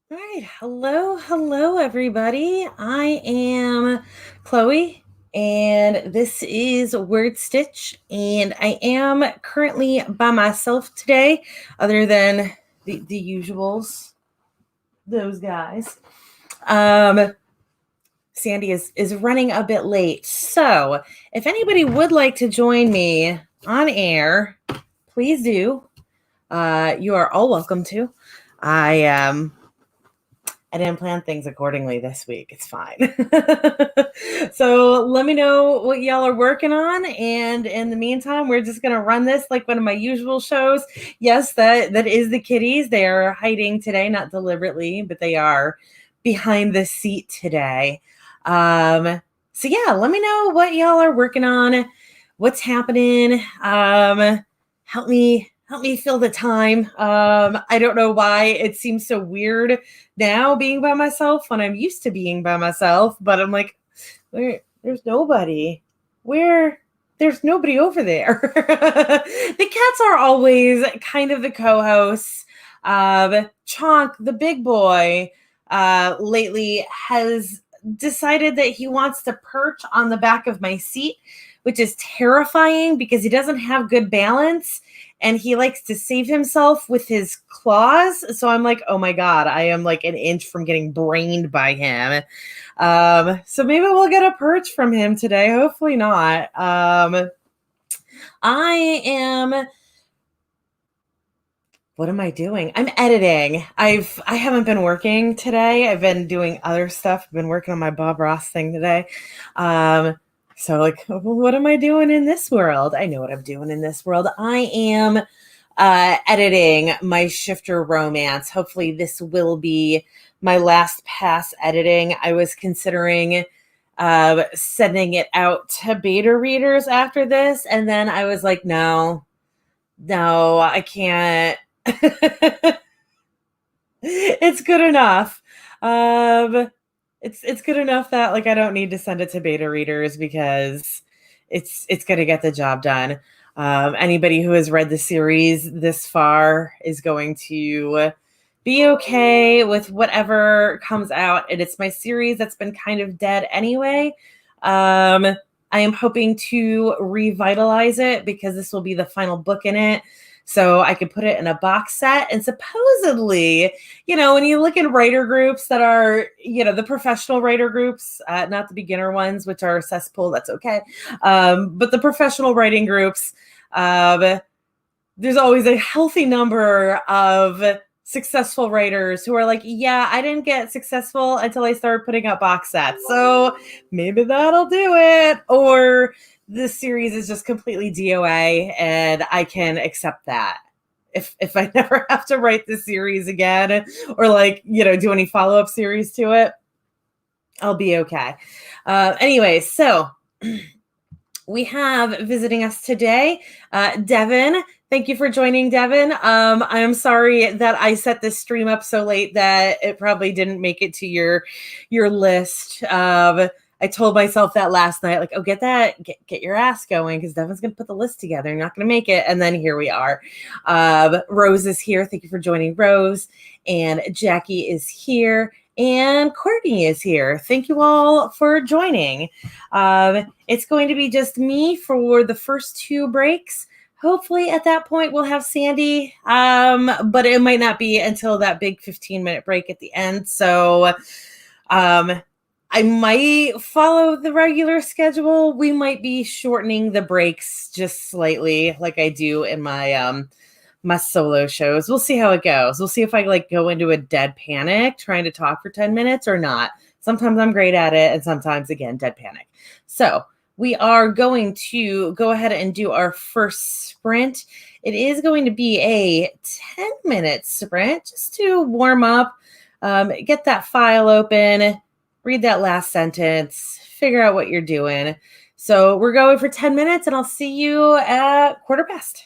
All right. Hello, everybody. I am Chloe, and this is WordStitch, and I am currently by myself today, other than the usuals, those guys. Um, Sandy is running a bit late, so if anybody would like to join me on air, please do. You are all welcome to. I didn't plan things accordingly this week. It's fine. So let me know what y'all are working on. And in the meantime, we're just going to run this like one of my usual shows. Yes, that is the kitties. They are hiding today, not deliberately, but they are behind the seat today. So yeah, let me know what y'all are working on, what's happening. Help me fill the time. I don't know why it seems so weird now being by myself when I'm used to being by myself, but I'm like, there's nobody. There's nobody over there. The cats are always kind of the co-hosts. Chonk, the big boy, lately has decided that he wants to perch on the back of my seat, which is terrifying because he doesn't have good balance and he likes to save himself with his claws. So I'm like, oh my God, I am like an inch from getting brained by him. So maybe we'll get a perch from him today. Hopefully not. I am What am I doing? I'm editing. I haven't been working today. I've been doing other stuff. I've been working on my Bob Ross thing today. Um, so like, what am I doing in this world? I know what I'm doing in this world. I am editing my Shifter romance. Hopefully this will be my last pass editing. I was considering sending it out to beta readers after this, and then I was like, no, I can't. It's good enough. Um, it's good enough that like I don't need to send it to beta readers because it's going to get the job done. Anybody who has read the series this far is going to be okay with whatever comes out, and it's my series that's been kind of dead anyway. Um, I am hoping to revitalize it because this will be the final book in it. So I could put it in a box set. And supposedly, when you look in writer groups that are, the professional writer groups, not the beginner ones, which are a cesspool, that's okay. But the professional writing groups, there's always a healthy number of successful writers who are like, yeah, I didn't get successful until I started putting out box sets. So maybe that'll do it. Or this series is just completely DOA and I can accept that. If I never have to write this series again or do any follow-up series to it, I'll be okay. Anyway, so we have visiting us today, Devin. Thank you for joining, Devin. I am sorry that I set this stream up so late that it probably didn't make it to your list. I told myself that last night, like, oh, get your ass going because Devin's going to put the list together. You're not going to make it. And then here we are. Rose is here. Thank you for joining, Rose. And Jackie is here. And Courtney is here. Thank you all for joining. It's going to be just me for the first two breaks. Hopefully at that point we'll have Sandy, but it might not be until that big 15-minute break at the end. So I might follow the regular schedule. We might be shortening the breaks just slightly like I do in my my solo shows. We'll see how it goes. We'll see if I go into a dead panic trying to talk for 10 minutes or not. Sometimes I'm great at it and sometimes again dead panic. So we are going to go ahead and do our first sprint. It is going to be a 10-minute sprint just to warm up, get that file open, read that last sentence, figure out what you're doing. So we're going for 10 minutes and I'll see you at 1:15.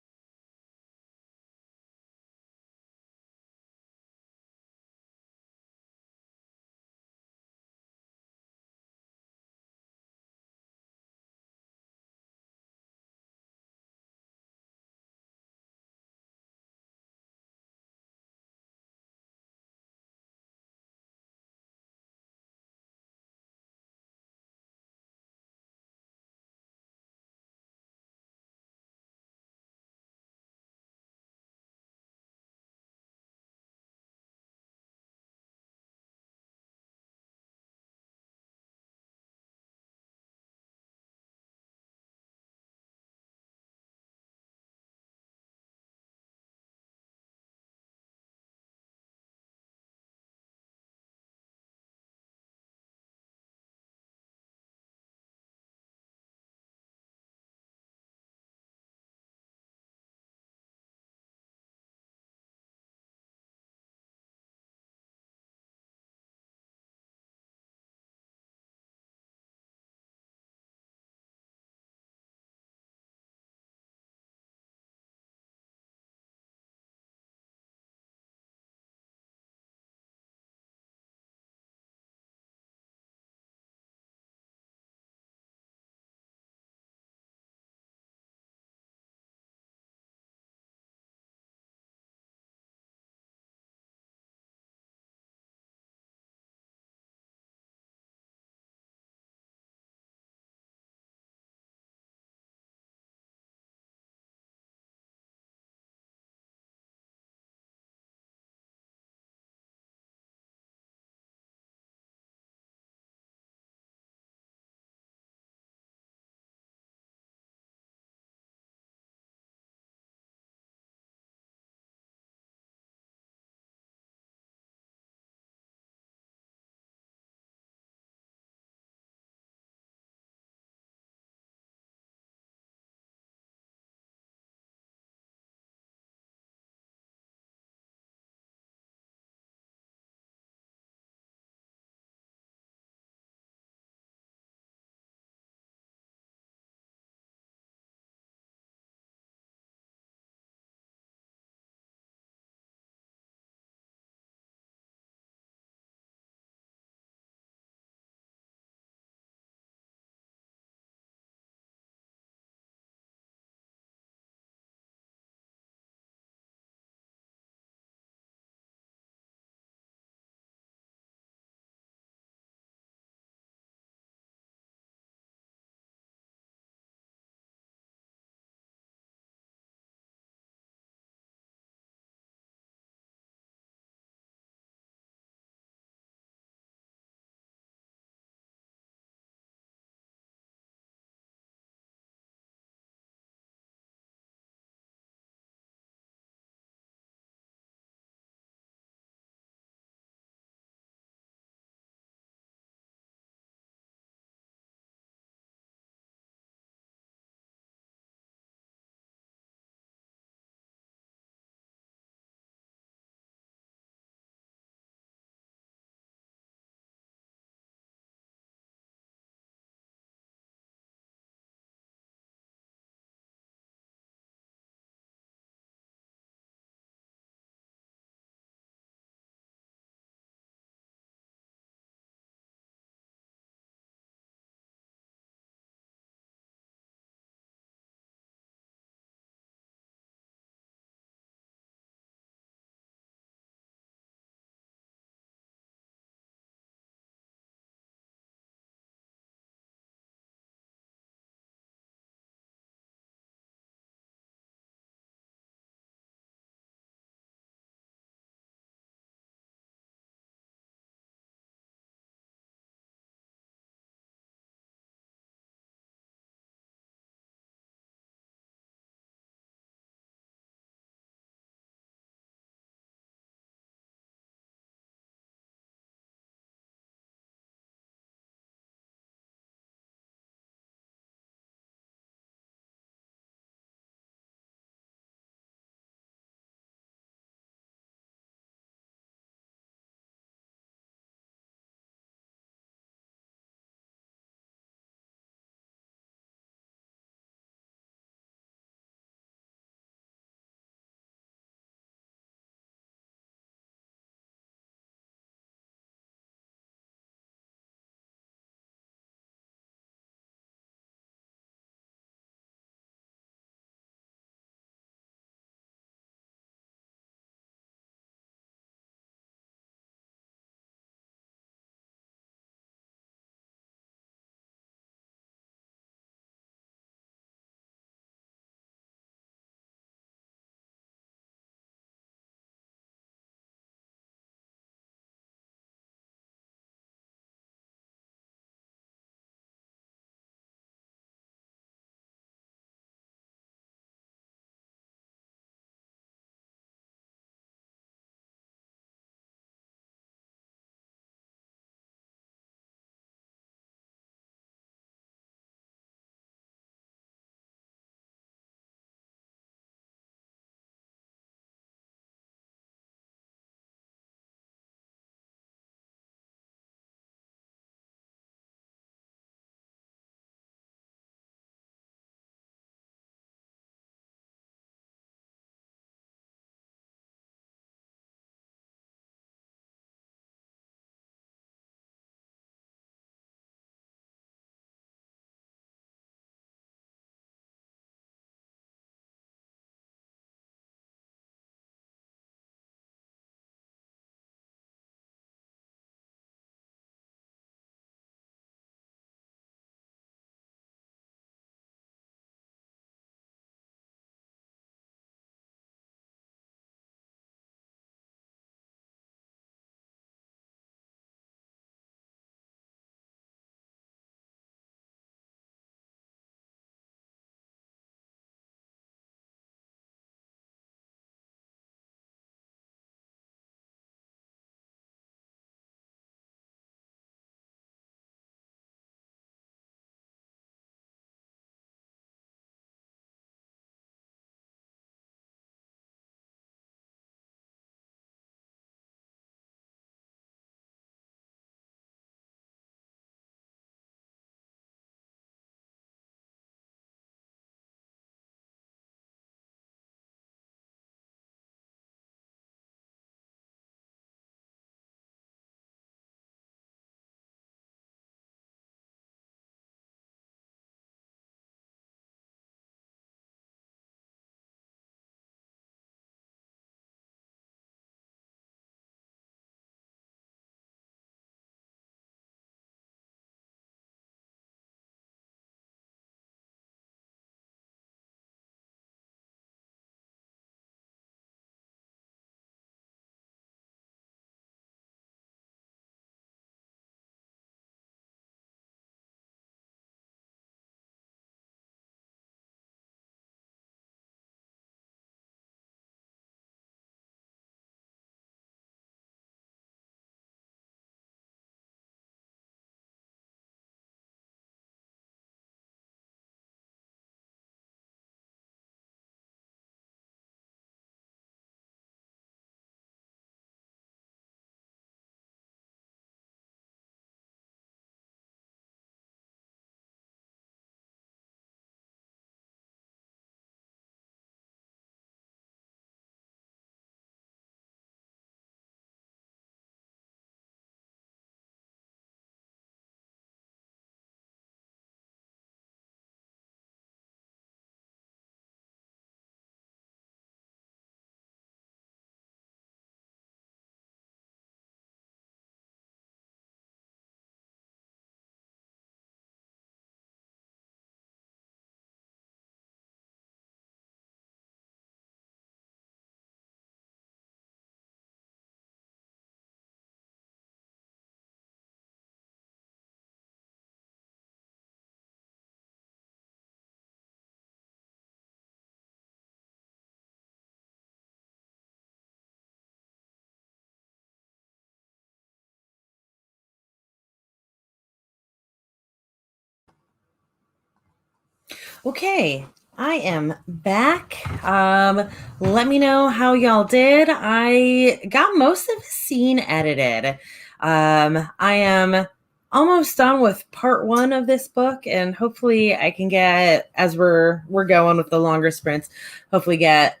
Okay, I am back. Let me know how y'all did. I got most of the scene edited. I am almost done with part 1 of this book, and hopefully I can get, as we're going with the longer sprints, hopefully get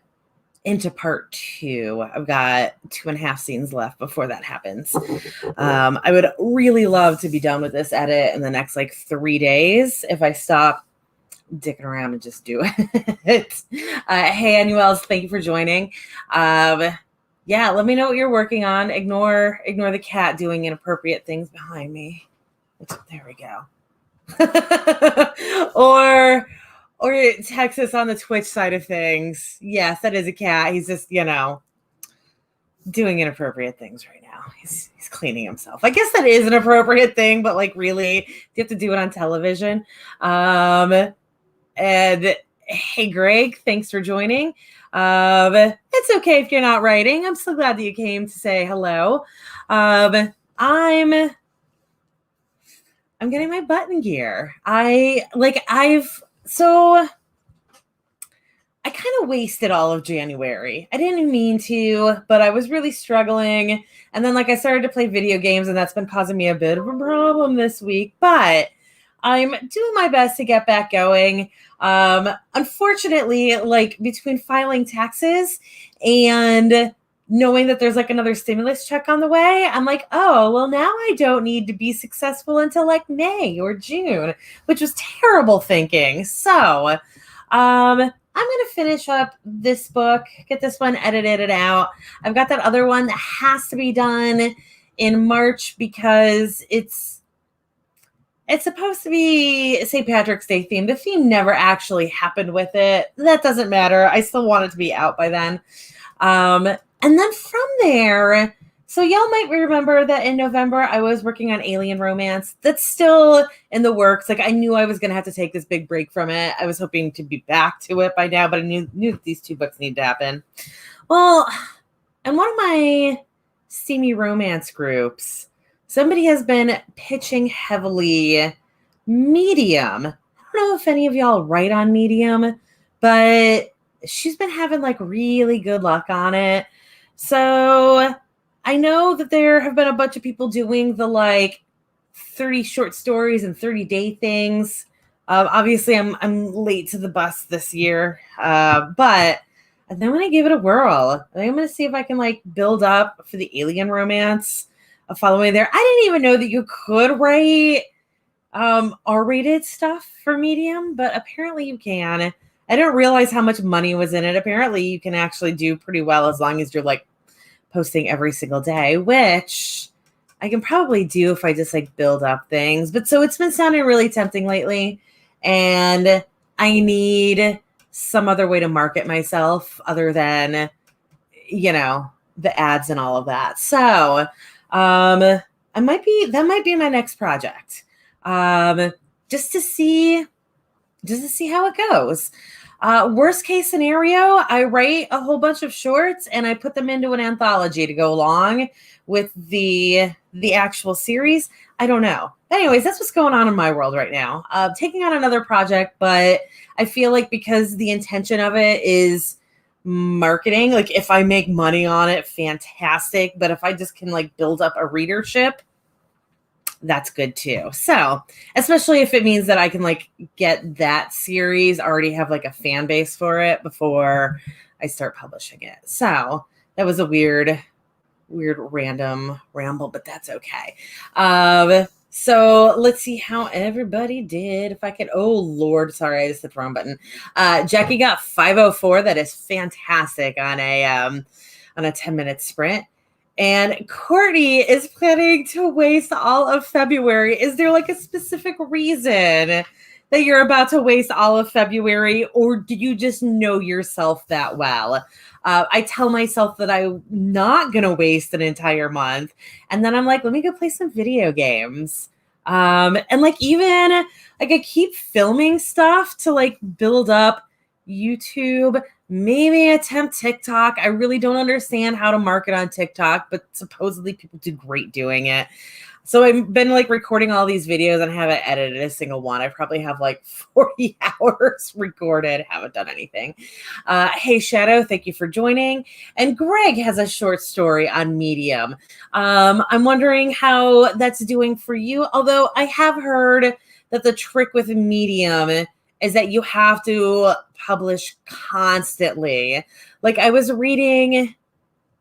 into part 2. I've got 2.5 scenes left before that happens. I would really love to be done with this edit in the next like 3 days if I stop dicking around and just do it. Hey, Annuels, thank you for joining. Yeah, let me know what you're working on. Ignore the cat doing inappropriate things behind me. There we go. or Texas on the Twitch side of things. Yes, that is a cat. He's just, doing inappropriate things right now. He's cleaning himself. I guess that is an appropriate thing, but like, really, you have to do it on television. And hey, Greg, thanks for joining. It's okay if you're not writing. I'm so glad that you came to say hello. I'm getting my button gear. I kind of wasted all of January. I didn't mean to, but I was really struggling. And then I started to play video games, and that's been causing me a bit of a problem this week. But I'm doing my best to get back going. Unfortunately, between filing taxes and knowing that there's another stimulus check on the way, I'm like, oh, well, now I don't need to be successful until May or June, which was terrible thinking. So, I'm going to finish up this book, get this one edited out. I've got that other one that has to be done in March because it's supposed to be St. Patrick's Day themed. The theme never actually happened with it. That doesn't matter. I still want it to be out by then. And then from there, so y'all might remember that in November, I was working on Alien Romance. That's still in the works. I knew I was going to have to take this big break from it. I was hoping to be back to it by now, but I knew that these 2 books need to happen. Well, in one of my steamy romance groups, somebody has been pitching heavily Medium. I don't know if any of y'all write on Medium, but she's been having really good luck on it. So I know that there have been a bunch of people doing the 30 short stories and 30-day things. Obviously, I'm late to the bus this year, but then I'm going to give it a whirl. I think I'm going to see if I can build up for the Alien Romance following there. I didn't even know that you could write R-rated stuff for Medium, but apparently you can. I didn't realize how much money was in it. Apparently you can actually do pretty well as long as you're posting every single day, which I can probably do if I just build up things. But so it's been sounding really tempting lately, and I need some other way to market myself other than, the ads and all of that. So that might be my next project. Just to see how it goes. Worst case scenario, I write a whole bunch of shorts and I put them into an anthology to go along with the actual series. I don't know. Anyways, that's what's going on in my world right now. Taking on another project, but I feel because the intention of it is marketing, if I make money on it, fantastic. But if I just can build up a readership, that's good too. So, especially if it means that I can get that series, already have a fan base for it before I start publishing it. So that was a weird random ramble, but that's okay. So let's see how everybody did. If I could, oh Lord, sorry, I just hit the wrong button. Jackie got 504. That is fantastic on a 10-minute sprint. And Courtney is planning to waste all of February. Is there a specific reason that you're about to waste all of February, or do you just know yourself that well? I tell myself that I'm not going to waste an entire month. And then I'm let me go play some video games. And even I keep filming stuff to build up YouTube, maybe attempt TikTok. I really don't understand how to market on TikTok, but supposedly people do great doing it. So I've been like recording all these videos and I haven't edited a single one. I probably have like 40 hours recorded, haven't done anything. Hey, Shadow, thank you for joining. And Greg has a short story on Medium. I'm wondering how that's doing for you. Although I have heard that the trick with Medium is that you have to publish constantly. Like I was reading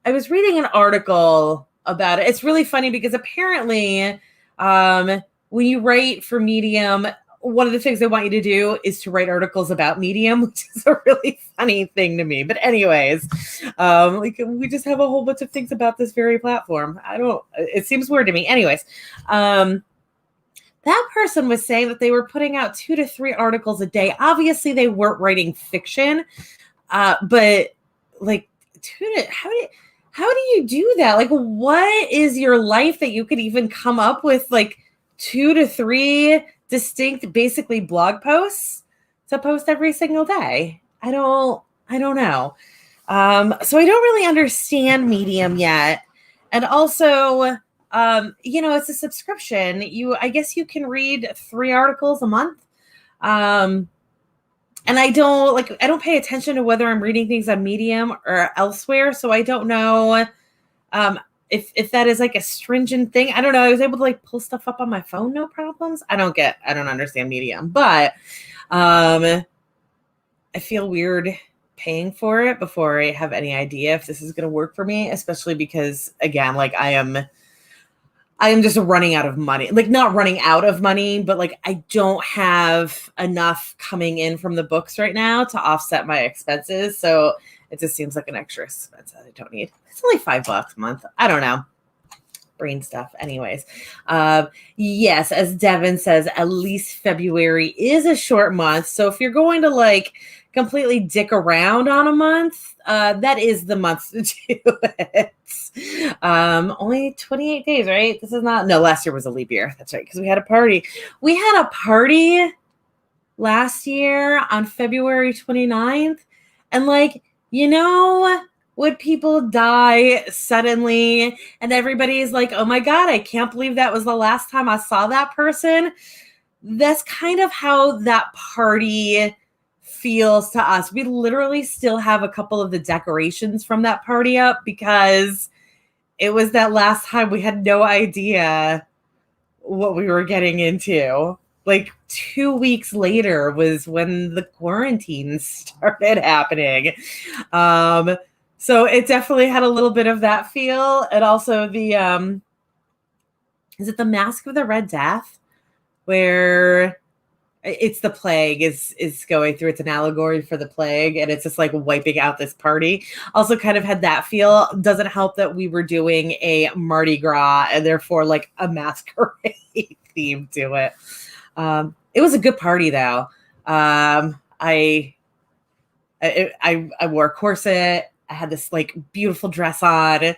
an article about it. It's really funny because apparently when you write for Medium, one of the things they want you to do is to write articles about Medium, which is a really funny thing to me. But anyways, like we just have a whole bunch of things about this very platform. It seems weird to me. Anyways, that person was saying that they were putting out 2 to 3 articles a day. Obviously, they weren't writing fiction, but like how do you do that? Like, what is your life that you could even come up with like 2 to 3 distinct, basically blog posts to post every single day? I don't know. So I don't really understand Medium yet. And also, it's a subscription. I guess you can read 3 articles a month. And I don't pay attention to whether I'm reading things on Medium or elsewhere. So I don't know if that is like a stringent thing. I don't know. I was able to like pull stuff up on my phone, no problems. I don't understand Medium, but I feel weird paying for it before I have any idea if this is going to work for me, especially because again, like I am just running out of money, like not running out of money, but like I don't have enough coming in from the books right now to offset my expenses. So it just seems like an extra expense that I don't need. It's only $5 a month. I don't know. Brain stuff. Anyways. Yes, as Devin says, at least February is a short month. So if you're going to like completely dick around on a month, that is the month to do it. Only 28 days, right? Last year was a leap year. That's right, because we had a party. We had a party last year on February 29th. And like, would people die suddenly and everybody's like, oh my God, I can't believe that was the last time I saw that person. That's kind of how that party feels to us. We literally still have a couple of the decorations from that party up because it was that last time we had no idea what we were getting into. Like 2 weeks later was when the quarantine started happening. So it definitely had a little bit of that feel. And also the, is it the Mask of the Red Death? Where it's the plague is going through. It's an allegory for the plague. And it's just like wiping out this party. Also kind of had that feel. Doesn't help that we were doing a Mardi Gras and therefore like a masquerade theme to it. It was a good party though. I wore a corset. I had this like beautiful dress on. It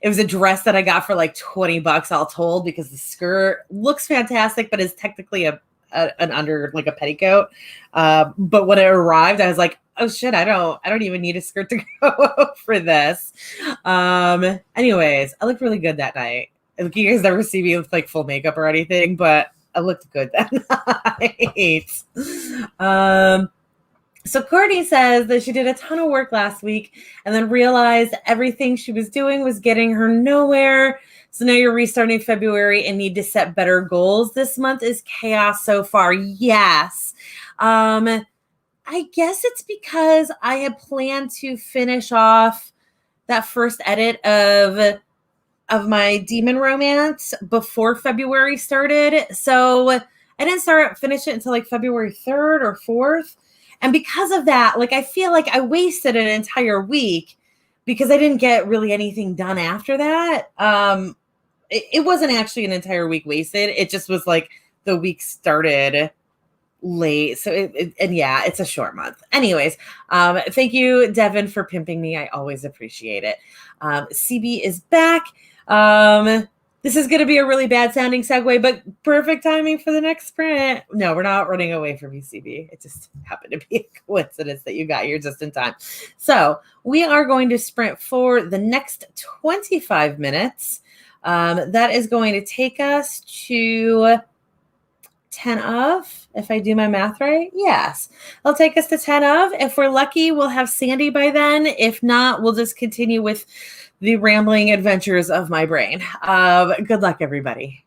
was a dress that I got for like $20 all told because the skirt looks fantastic, but is technically an under like a petticoat. But when it arrived, I was like, oh shit, I don't even need a skirt to go for this. Anyways, I looked really good that night. Like, you guys never see me with like full makeup or anything, but I looked good that night. So Courtney says that she did a ton of work last week and then realized everything she was doing was getting her nowhere. So now you're restarting February and need to set better goals. This month is chaos so far. Yes. I guess it's because I had planned to finish off that first edit of my demon romance before February started. So I didn't finish it until like February 3rd or 4th. And because of that, like, I feel like I wasted an entire week because I didn't get really anything done after that. It wasn't actually an entire week wasted. It just was like the week started late. So it's a short month. Anyways, thank you, Devin, for pimping me. I always appreciate it. CB is back. This is going to be a really bad sounding segue, but perfect timing for the next sprint. No, we're not running away from UCB. It just happened to be a coincidence that you got here just in time. So we are going to sprint for the next 25 minutes. That is going to take us to 10 of, if I do my math right. Yes. I'll take us to 10 of. If we're lucky, we'll have Sandy by then. If not, we'll just continue with the rambling adventures of my brain. Good luck, everybody.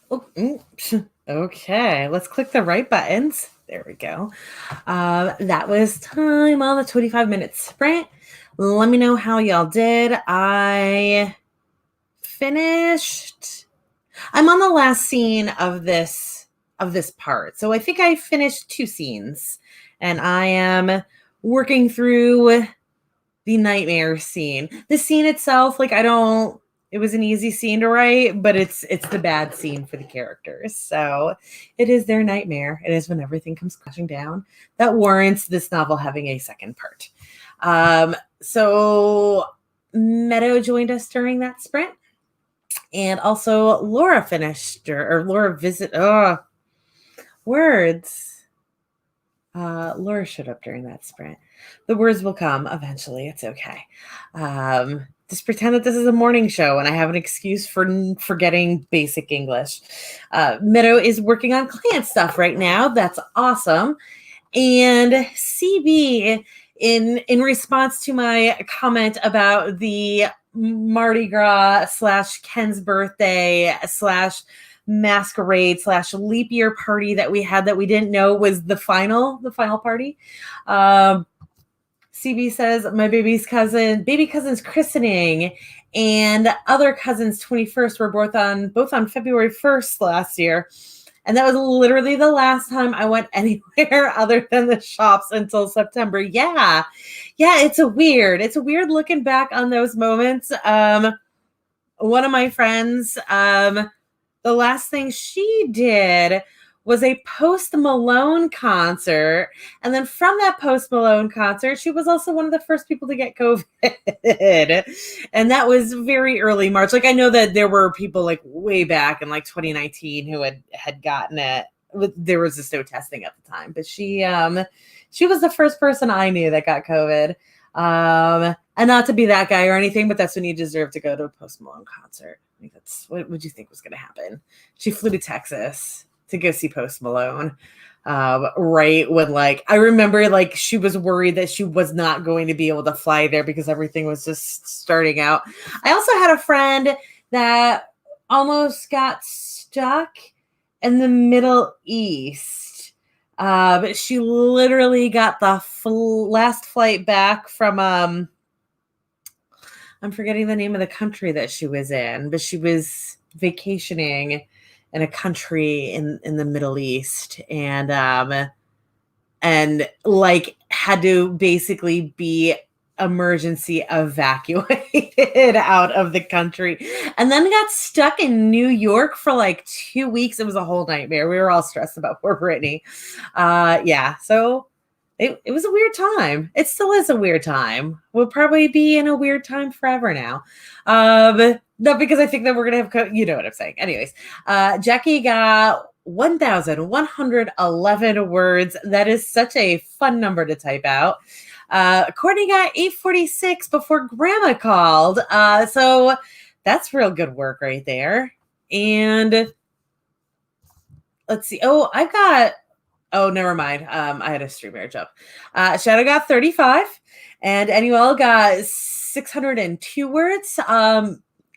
Oh, okay, let's click the right buttons. There we go. That was time on the 25-minute sprint. Let me know how y'all did. I finished. I'm on the last scene of this part. So I think I finished 2 scenes, and I am working through the nightmare scene. The scene itself, like, it was an easy scene to write, but it's the bad scene for the characters. So it is their nightmare. It is when everything comes crashing down that warrants this novel having a second part. So Meadow joined us during that sprint. And also Laura finished or Laura words. Laura showed up during that sprint. The words will come eventually. It's okay. Just pretend that this is a morning show and I have an excuse for forgetting basic English. Meadow is working on client stuff right now. That's awesome. And CB, in response to my comment about the Mardi Gras / Ken's birthday / masquerade / leap year party that we had that we didn't know was the final party. CB says my baby cousin's christening and other cousin's 21st were both on February 1st last year. And that was literally the last time I went anywhere other than the shops until September. Yeah, it's weird looking back on those moments. One of my friends, the last thing she did was a Post Malone concert. And then from that Post Malone concert, she was also one of the first people to get COVID. And that was very early March. Like, I know that there were people like way back in like 2019 who had gotten it. There was just no testing at the time. But she was the first person I knew that got COVID. And not to be that guy or anything, but that's when you deserve to go to a Post Malone concert. I think that's what would you think was going to happen? She flew to Texas to go see Post Malone. Right when, like, I remember, like, she was worried that she was not going to be able to fly there because everything was just starting out. I also had a friend that almost got stuck in the Middle East. But she literally got the last flight back from, I'm forgetting the name of the country that she was in, but she was vacationing in a country in the Middle East, and like had to basically be emergency evacuated out of the country, and then got stuck in New York for like 2 weeks. It was a whole nightmare. We were all stressed about poor Brittany. So it was a weird time. It still is a weird time. We'll probably be in a weird time forever now. Not because I think that we're going to have, you know what I'm saying. Anyways, Jackie got 1,111 words. That is such a fun number to type out. Courtney got 846 before Grandma called. So that's real good work right there. And let's see. Oh, never mind. I had a StreamYard jump. Shadow got 35 and Annuel got 602 words.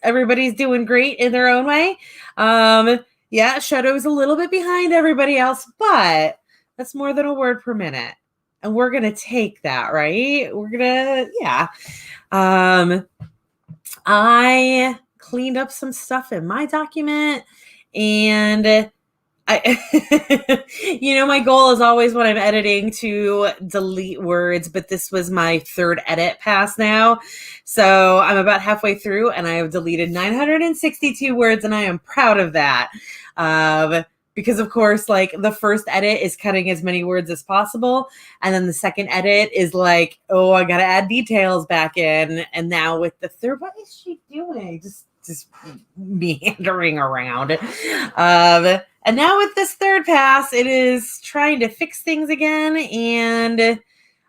Everybody's doing great in their own way. Shadow's a little bit behind everybody else, but that's more than a word per minute. And we're going to take that, right? I cleaned up some stuff in my document, and my goal is always when I'm editing to delete words, but this was my third edit pass now. So I'm about halfway through and I have deleted 962 words, and I am proud of that. Because of course, like, the first edit is cutting as many words as possible. And then the second edit is like, oh, I got to add details back in. And now with the third, what is she doing? Just meandering around. And now with this third pass, it is trying to fix things again. And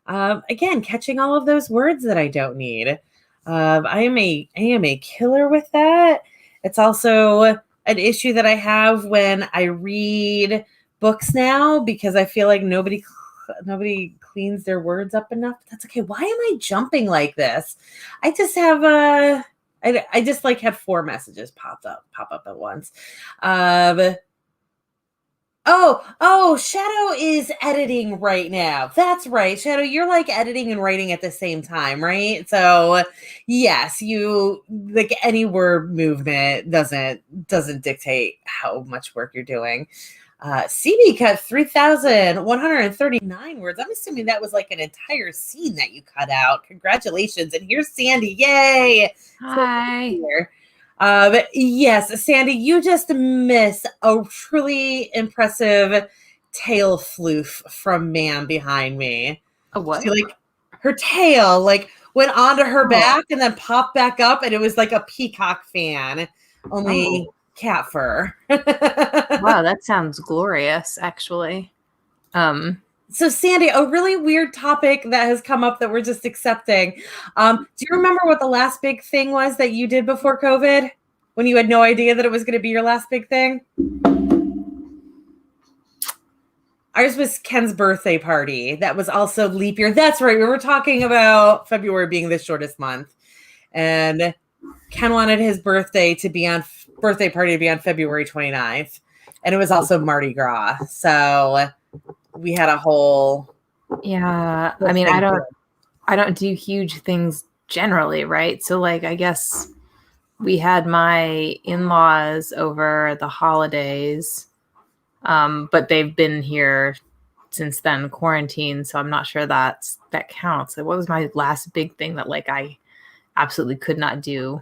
again, catching all of those words that I don't need. I am a killer with that. It's also an issue that I have when I read books now, because I feel like nobody cleans their words up enough. That's okay. Why am I jumping like this? I just have I just like had 4 messages pop up at once. Shadow is editing right now. That's right. Shadow, you're like editing and writing at the same time, right? So yes, you like any word movement doesn't dictate how much work you're doing. CB cut 3,139 words. I'm assuming that was like an entire scene that you cut out. Congratulations. And here's Sandy. Yay. Hi. But yes, Sandy, you just miss a truly impressive tail floof from man behind me. A what? She, like, her tail like went onto her back and then popped back up, and it was like a peacock fan, only cat fur. Wow, that sounds glorious, actually. So Sandy, a really weird topic that has come up that we're just accepting. Do you remember what the last big thing was that you did before COVID, when you had no idea that it was going to be your last big thing? Ours was Ken's birthday party. That was also leap year. That's right. We were talking about February being the shortest month, and Ken wanted his birthday party to be on February 29th. And it was also Mardi Gras. So we had a whole. Yeah. I mean, I don't do huge things generally, right? So like, I guess we had my in-laws over the holidays, but they've been here since then, quarantine. So I'm not sure that counts. Like, what was my last big thing that like I absolutely could not do?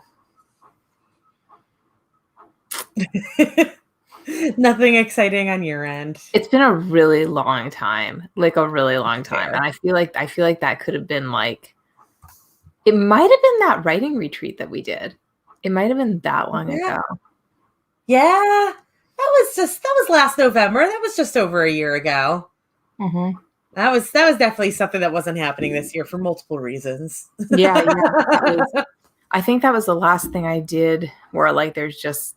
Nothing exciting on your end. It's been a really long time, like a really long time. And I feel like that could have been like, it might have been that writing retreat that we did. It might have been that long ago. Yeah. That was last November. That was just over a year ago. Mm-hmm. That was definitely something that wasn't happening this year for multiple reasons. Yeah. I think that was the last thing I did where like there's just,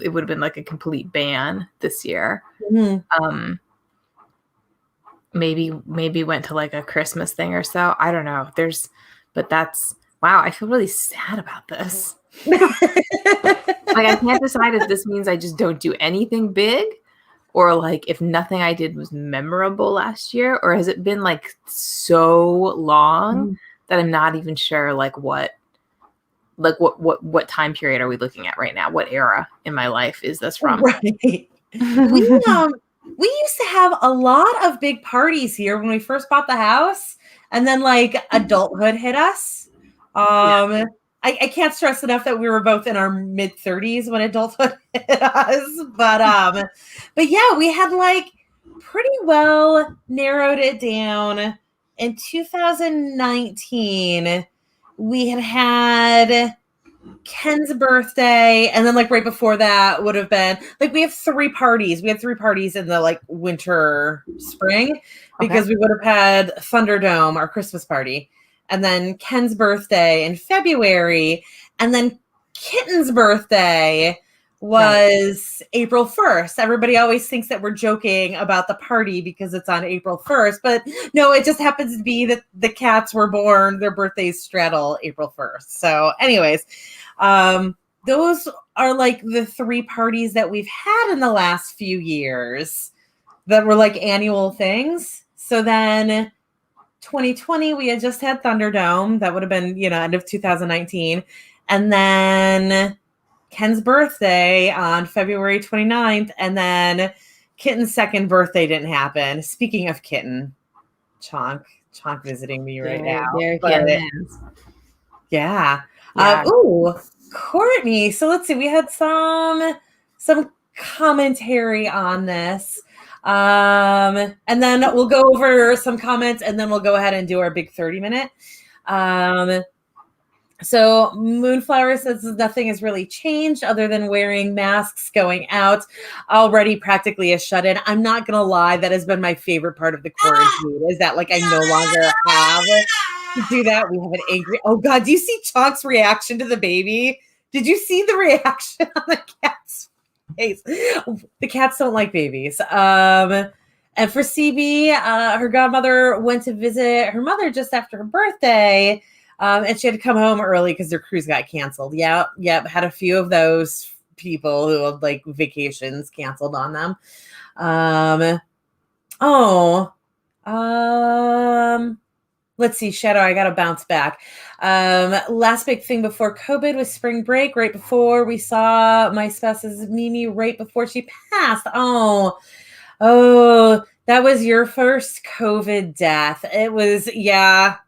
it would have been like a complete ban this year. Mm-hmm. Maybe went to like a Christmas thing or so. I don't know. But that's, wow, I feel really sad about this. Like, I can't decide if this means I just don't do anything big, or like if nothing I did was memorable last year, or has it been like so long that I'm not even sure like what time period are we looking at right now? What era in my life is this from? Right. We used to have a lot of big parties here when we first bought the house, and then like adulthood hit us. I can't stress enough that we were both in our mid-30s when adulthood hit us. But yeah, we had like pretty well narrowed it down. In 2019, we had Ken's birthday, and then like right before that would have been like we have 3 parties. We had 3 parties in the like winter spring, because we would have had Thunderdome, our Christmas party, and then Ken's birthday in February, and then Kitten's birthday was April 1st. Everybody always thinks that we're joking about the party because it's on April 1st, but no, it just happens to be that the cats were born, their birthdays straddle April 1st. So anyways, those are like the 3 parties that we've had in the last few years that were like annual things. So then 2020, we had just had Thunderdome. That would have been, end of 2019. And then Ken's birthday on February 29th. And then Kitten's second birthday didn't happen. Speaking of Kitten, Chonk visiting me right now. Yeah. Courtney. So let's see. We had some commentary on this. And then we'll go over some comments, and then we'll go ahead and do our big 30-minute. So Moonflower says nothing has really changed other than wearing masks, going out, already practically a shut-in. I'm not going to lie. That has been my favorite part of the quarantine, is that like I no longer have to do that. We have an angry, oh God, do you see Chonk's reaction to the baby? Did you see the reaction on the cat's face? The cats don't like babies. And for CB, her godmother went to visit her mother just after her birthday. And she had to come home early because their cruise got canceled. Yep. Had a few of those people who had like vacations canceled on them. Oh, let's see, Shadow, I gotta bounce back. Last big thing before COVID was spring break, right before we saw my spouse's Mimi, right before she passed. Oh, that was your first COVID death. It was, yeah.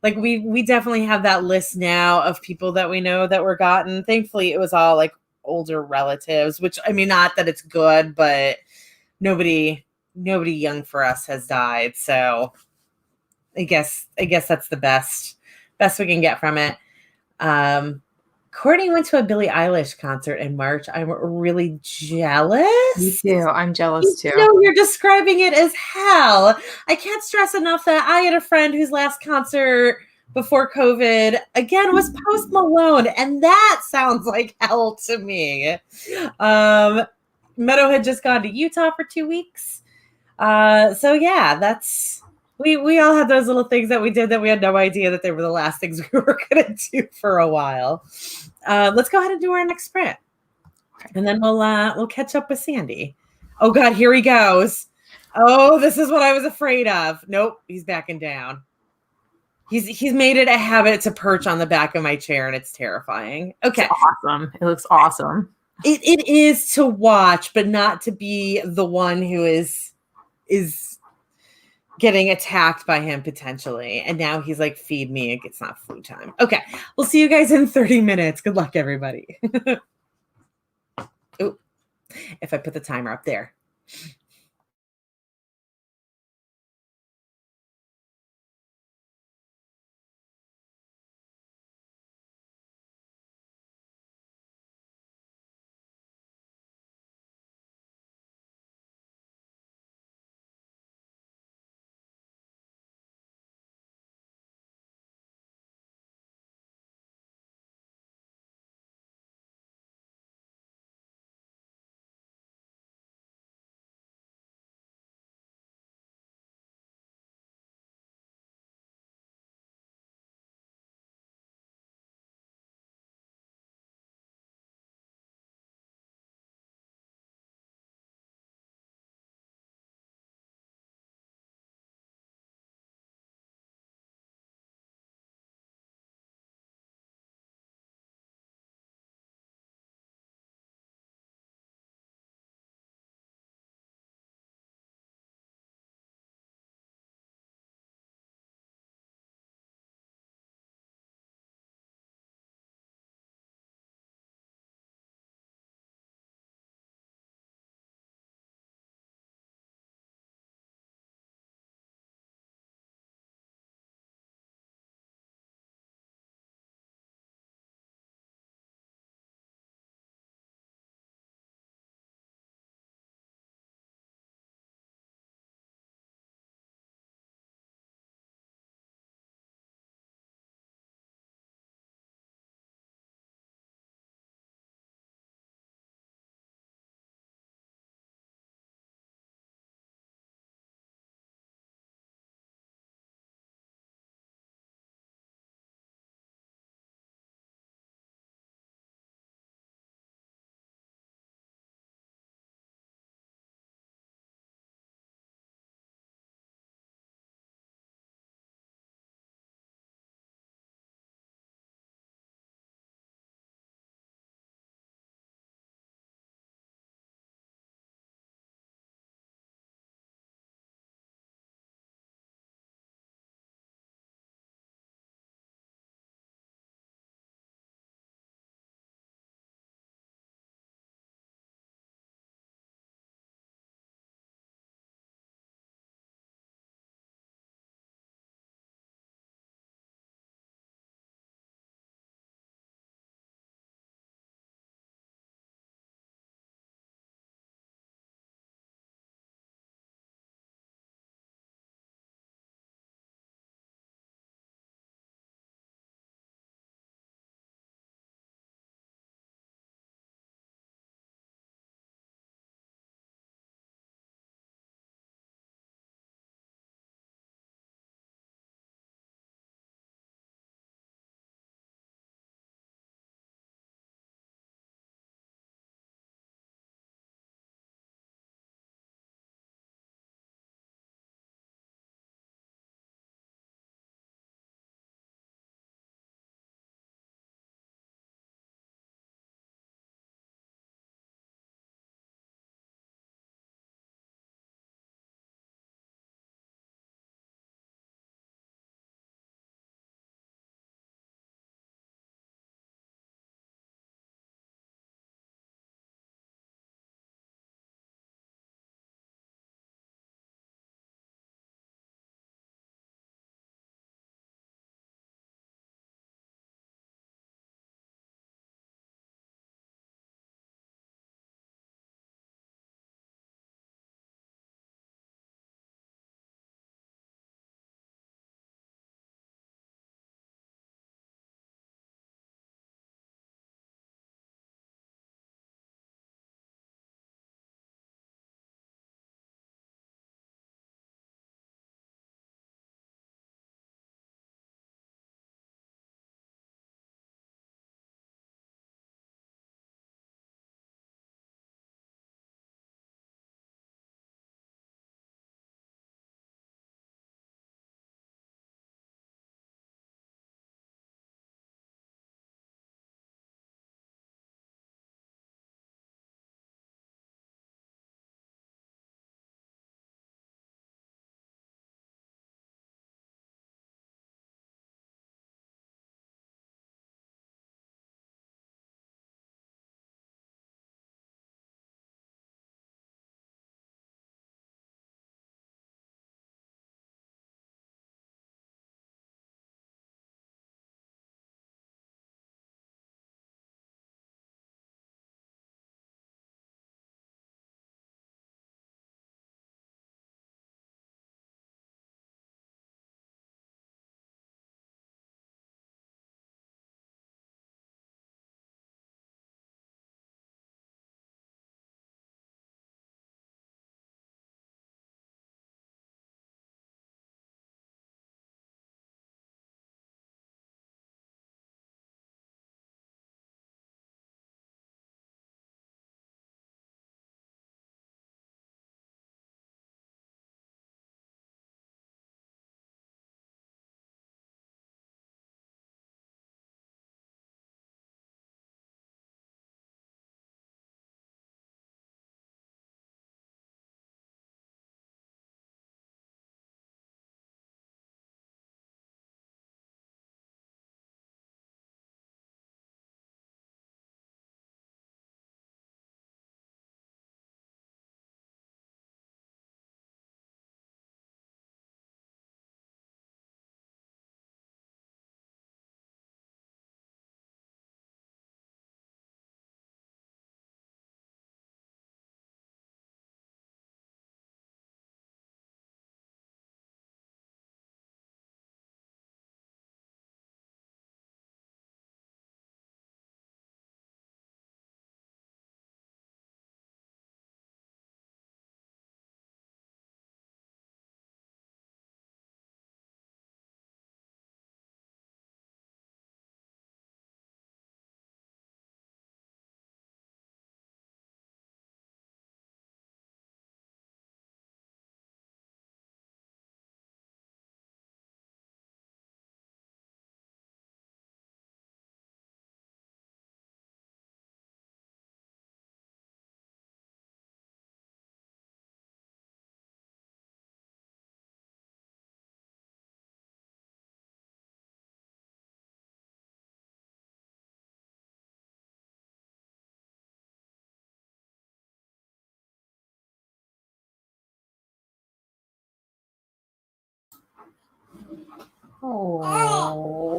Like we definitely have that list now of people that we know that were gotten. Thankfully, it was all like older relatives, which I mean, not that it's good, but nobody young for us has died. So I guess that's the best we can get from it. Courtney went to a Billie Eilish concert in March. I'm really jealous. Me too. I'm jealous too. No, you're describing it as hell. I can't stress enough that I had a friend whose last concert before COVID again was Post Malone, and that sounds like hell to me. Meadow had just gone to Utah for 2 weeks. So yeah, that's we all had those little things that we did that we had no idea that they were the last things we were gonna do for a while. Let's go ahead and do our next sprint, and then we'll catch up with Sandy. Oh God, here he goes. Oh, this is what I was afraid of. Nope, he's backing down. He's made it a habit to perch on the back of my chair, and it's terrifying. Okay, it's awesome. It looks awesome. It is to watch, but not to be the one who is getting attacked by him potentially. And now he's like, feed me. It's not food time. Okay. We'll see you guys in 30 minutes. Good luck, everybody. Ooh, if I put the timer up there. Oh.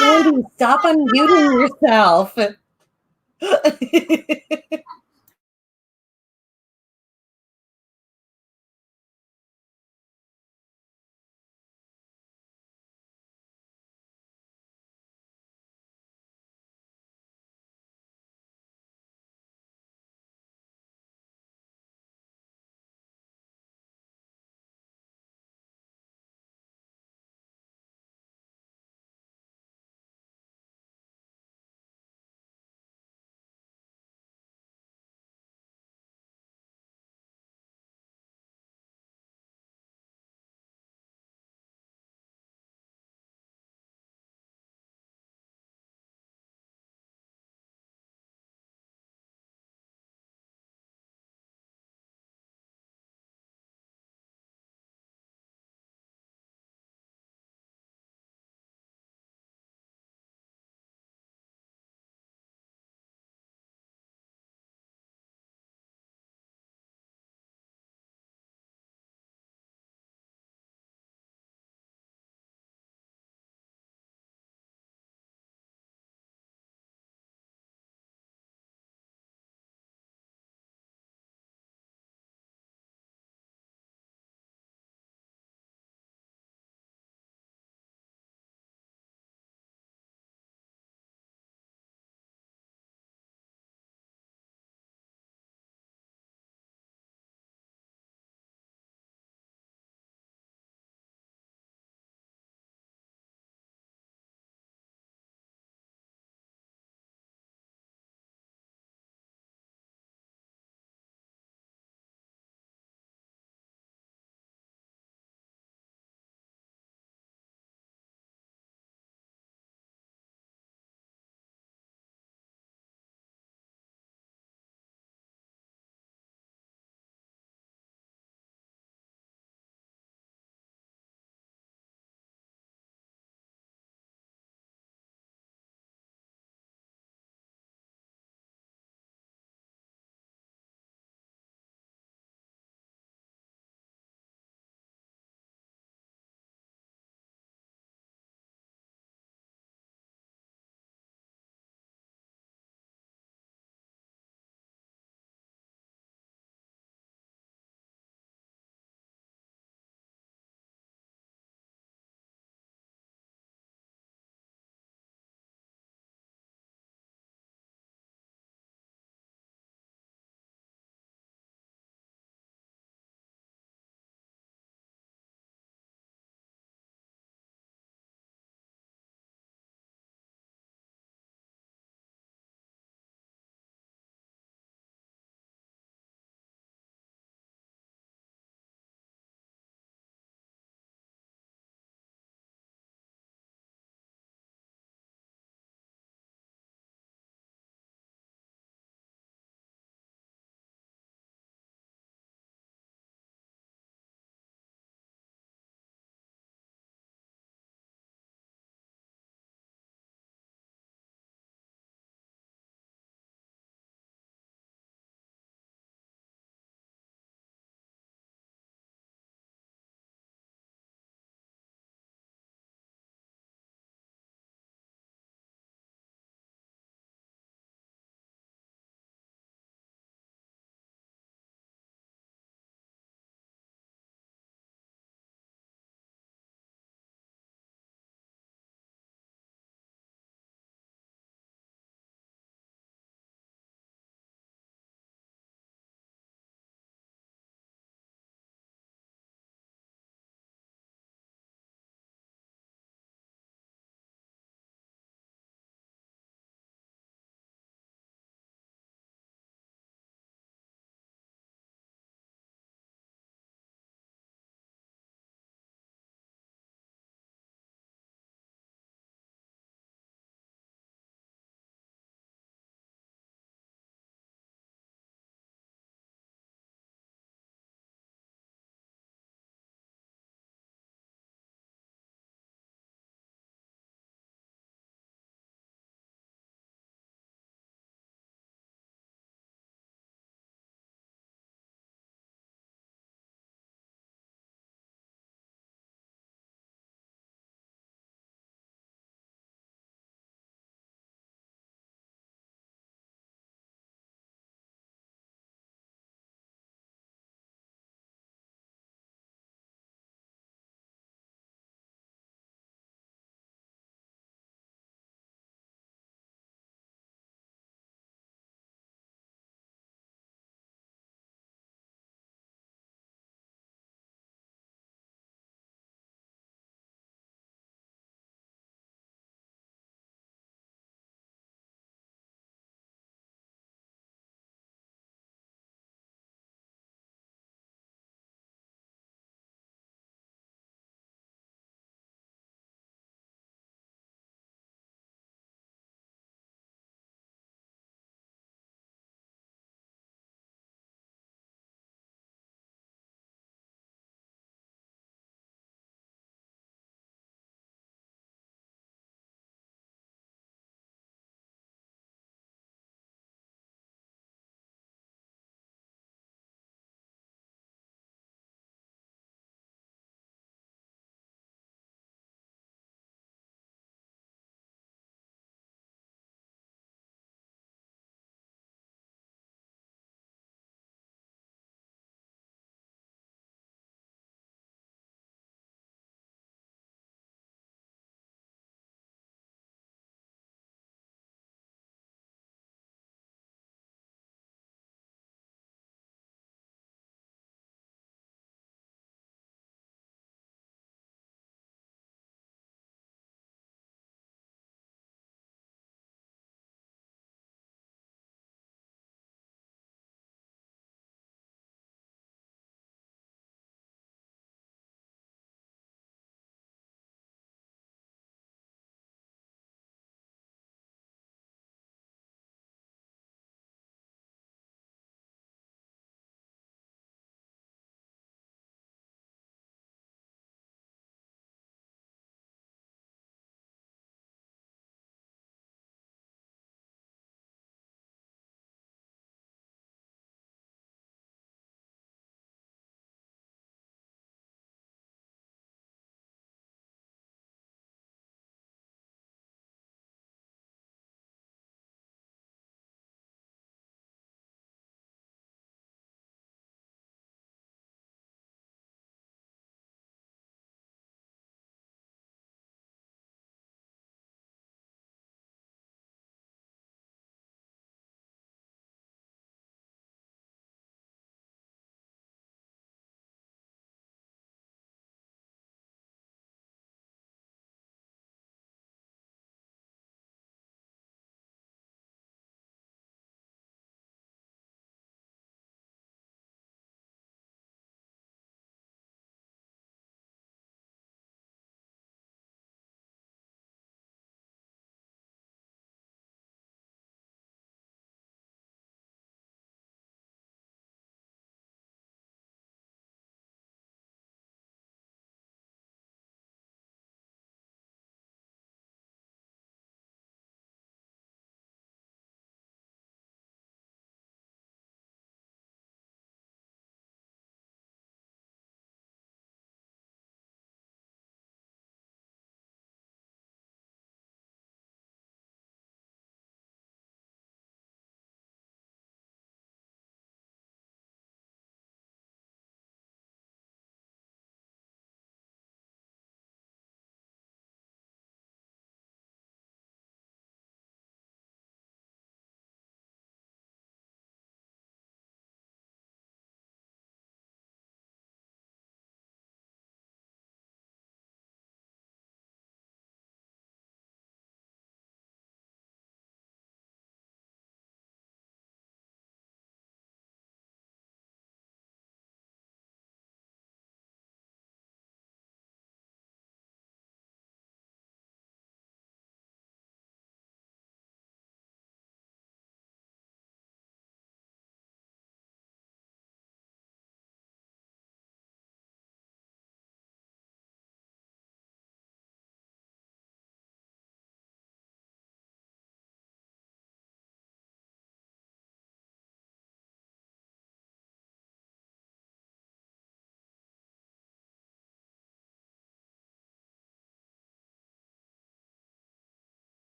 Randy, stop unmuting yourself.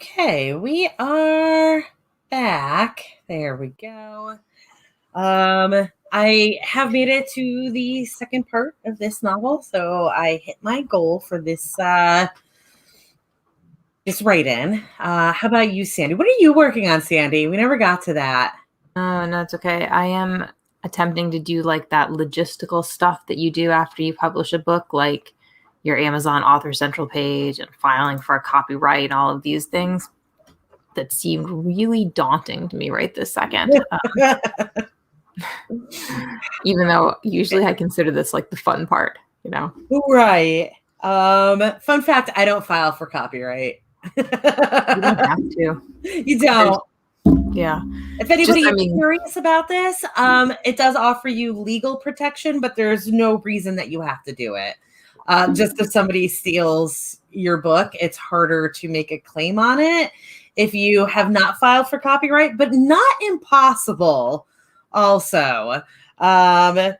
Okay, we are back. There we go. I have made it to the second part of this novel, so I hit my goal for this this write-in. How about you, Sandy? What are you working on, Sandy? We never got to that. Oh, no, it's okay. I am attempting to do like that logistical stuff that you do after you publish a book, like your Amazon Author Central page and filing for a copyright and all of these things that seemed really daunting to me right this second. Even though usually I consider this like the fun part, you know? Right. Fun fact, I don't file for copyright. You don't have to. You don't. Yeah. If anybody is curious about this, it does offer you legal protection, but there's no reason that you have to do it. Just if somebody steals your book, it's harder to make a claim on it if you have not filed for copyright, but not impossible also. So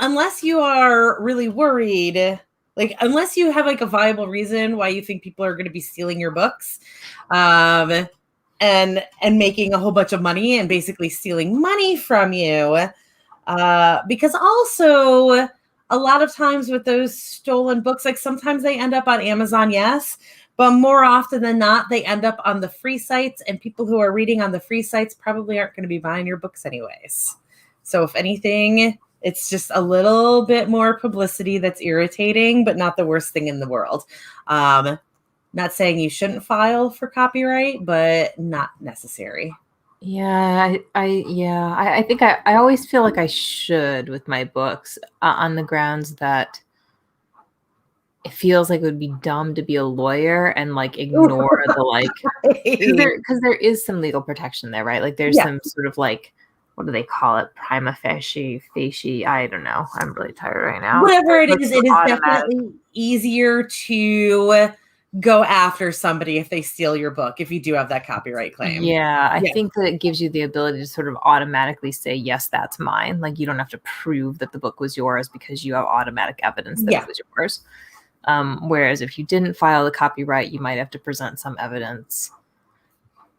unless you are really worried, like unless you have like a viable reason why you think people are going to be stealing your books, and making a whole bunch of money and basically stealing money from you, because also a lot of times with those stolen books, like sometimes they end up on Amazon, yes, but more often than not, they end up on the free sites, and people who are reading on the free sites probably aren't going to be buying your books anyways. So if anything, it's just a little bit more publicity that's irritating, but not the worst thing in the world. Not saying you shouldn't file for copyright, but not necessary. Yeah, I think I always feel like I should with my books, on the grounds that it feels like it would be dumb to be a lawyer and like ignore the like, because there is some legal protection there, right? Like there's some sort of like, what do they call it? Prima facie, I don't know. I'm really tired right now. Whatever it is definitely easier to go after somebody if they steal your book, if you do have that copyright claim. Yeah, I think that it gives you the ability to sort of automatically say, yes, that's mine. Like you don't have to prove that the book was yours because you have automatic evidence that it was yours. Whereas if you didn't file the copyright, you might have to present some evidence.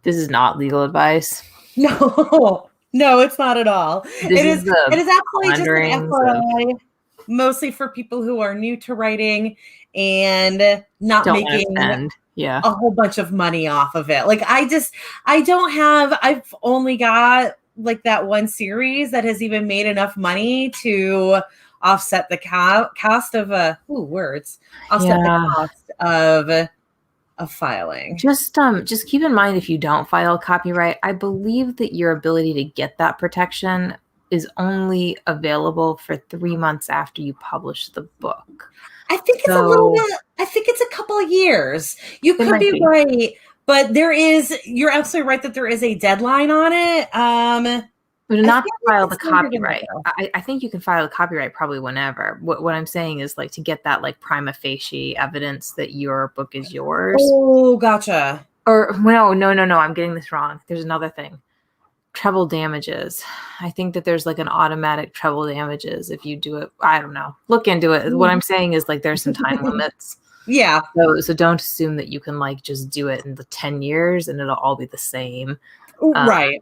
This is not legal advice. No, it's not at all. It is absolutely just an FYI, mostly for people who are new to writing and not making a whole bunch of money off of it. Like I've only got like that one series that has even made enough money to offset the cost of the cost of filing. Just keep in mind, if you don't file copyright, I believe that your ability to get that protection is only available for 3 months after you publish the book. I think it's a little bit, I think it's a couple of years. You could be right, but you're absolutely right that there is a deadline on it. But not to file the copyright. I think you can file the copyright probably whenever. What I'm saying is like to get that like prima facie evidence that your book is yours. Oh, gotcha. Or no, I'm getting this wrong. There's another thing. Treble damages. I think that there's like an automatic treble damages if you do it. I don't know. Look into it. What I'm saying is like there's some time limits. Yeah. So don't assume that you can like just do it in the 10 years and it'll all be the same. Right.